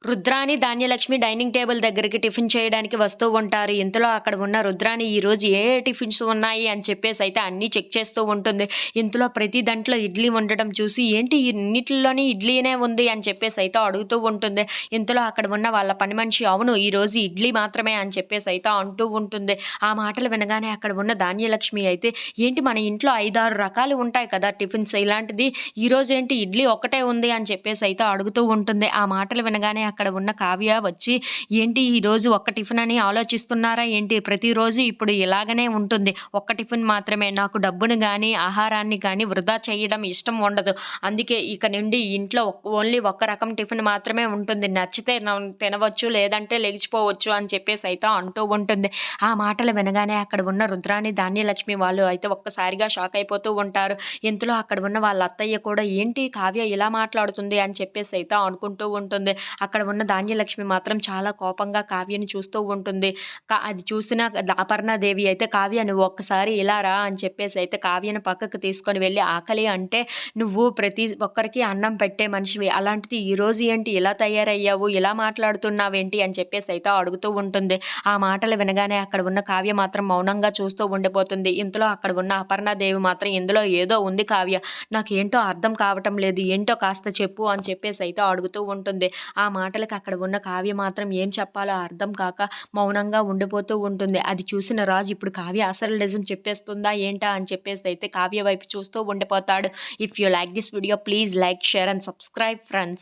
Rudrani, Dhanyalakshmi dining table దగ్గరికి tiffin చేయడానికి వస్తూ ఉంటారు. ఇంతలో అక్కడ ఉన్న రుద్రాని ఈరోజు ఏ ఏ టిఫిన్స్ ఉన్నాయి అని చెప్పేసైతే అన్నీ చెక్ చేస్తూ ఉంటుంది. ఇంతలో ప్రతి దాంట్లో ఇడ్లీ ఉండడం చూసి ఏంటి ఇన్నిటిలోని ఇడ్లీనే ఉంది అని చెప్పేసైతే అడుగుతూ ఉంటుంది. ఇంతలో అక్కడ ఉన్న వాళ్ళ పని మనిషి అవును ఈరోజు ఇడ్లీ మాత్రమే అని చెప్పేసైతే అంటూ ఉంటుంది. ఆ మాటలు వినగానే అక్కడ ఉన్న ధాన్యలక్ష్మి అయితే ఏంటి మన ఇంట్లో 5, 6 రకాలు ఉంటాయి కదా టిఫిన్స్ ఇలాంటిది ఈరోజేంటి ఇడ్లీ ఒక్కటే ఉంది అని చెప్పేసైతే అడుగుతూ ఉంటుంది. ఆ మాటలు వినగానే అక్కడ ఉన్న కావ్య వచ్చి, "ఏంటి ఈరోజు ఒక్క టిఫిన్ అని ఆలోచిస్తున్నారా ఏంటి? ప్రతిరోజు ఇప్పుడు ఇలాగనే ఉంటుంది. ఒక్క టిఫిన్ మాత్రమే. నాకు డబ్బును గానీ, ఆహారాన్ని గానీ వృధా చేయడం ఇష్టం ఉండదు. అందుకే ఇక నుండి ఇంట్లో ఓన్లీ ఒక్క రకం టిఫిన్ మాత్రమే ఉంటుంది. నచ్చితే తినవచ్చు, లేదంటే లెగిచిపోవచ్చు" అని చెప్పేసైతే అంటూ ఉంటుంది. ఆ మాటలు వినగానే అక్కడ ఉన్న రుద్రాని, ధాన్యలక్ష్మి వాళ్ళు అయితే ఒక్కసారిగా షాక్ అయిపోతూ ఉంటారు. ఇంతలో అక్కడ ఉన్న వాళ్ళ అత్తయ్య కూడా ఏంటి కావ్య ఇలా మాట్లాడుతుంది అని చెప్పేసైతే అనుకుంటూ ఉంటుంది. అక్కడ ఉన్న ధాన్యలక్ష్మి మాత్రం చాలా కోపంగా కావ్యని చూస్తూ ఉంటుంది. అది చూసిన అపర్ణాదేవి అయితే "కావ్య నువ్వు ఒక్కసారి ఇలా రా" అని చెప్పేసైతే కావ్యని పక్కకు తీసుకొని వెళ్ళి "ఆకలి అంటే నువ్వు ప్రతి ఒక్కరికి అన్నం పెట్టే మనిషివి. అలాంటిది ఈరోజు ఏంటి ఇలా తయారయ్యావు? ఇలా మాట్లాడుతున్నావేంటి?" అని చెప్పేసైతే అడుగుతూ ఉంటుంది. ఆ మాటలు వినగానే అక్కడ ఉన్న కావ్య మాత్రం మౌనంగా చూస్తూ ఉండిపోతుంది. ఇంతలో అక్కడ ఉన్న అపర్ణాదేవి మాత్రం "ఇందులో ఏదో ఉంది కావ్య. నాకేంటో అర్థం కావటం లేదు. ఏంటో కాస్త చెప్పు" అని చెప్పేసైతే అడుగుతూ ఉంటుంది. ఆ మాటలకి అక్కడ ఉన్న కావ్య మాత్రం ఏం చెప్పాలో అర్థం కాక మౌనంగా ఉండిపోతూ ఉంటుంది. అది చూసిన రాజు ఇప్పుడు కావ్య అసలు నిజం చెప్పేస్తుందా ఏంటా అని చెప్పేసైతే కావ్య వైపు చూస్తూ ఉండిపోతాడు. If you like this video please like, share and subscribe friends.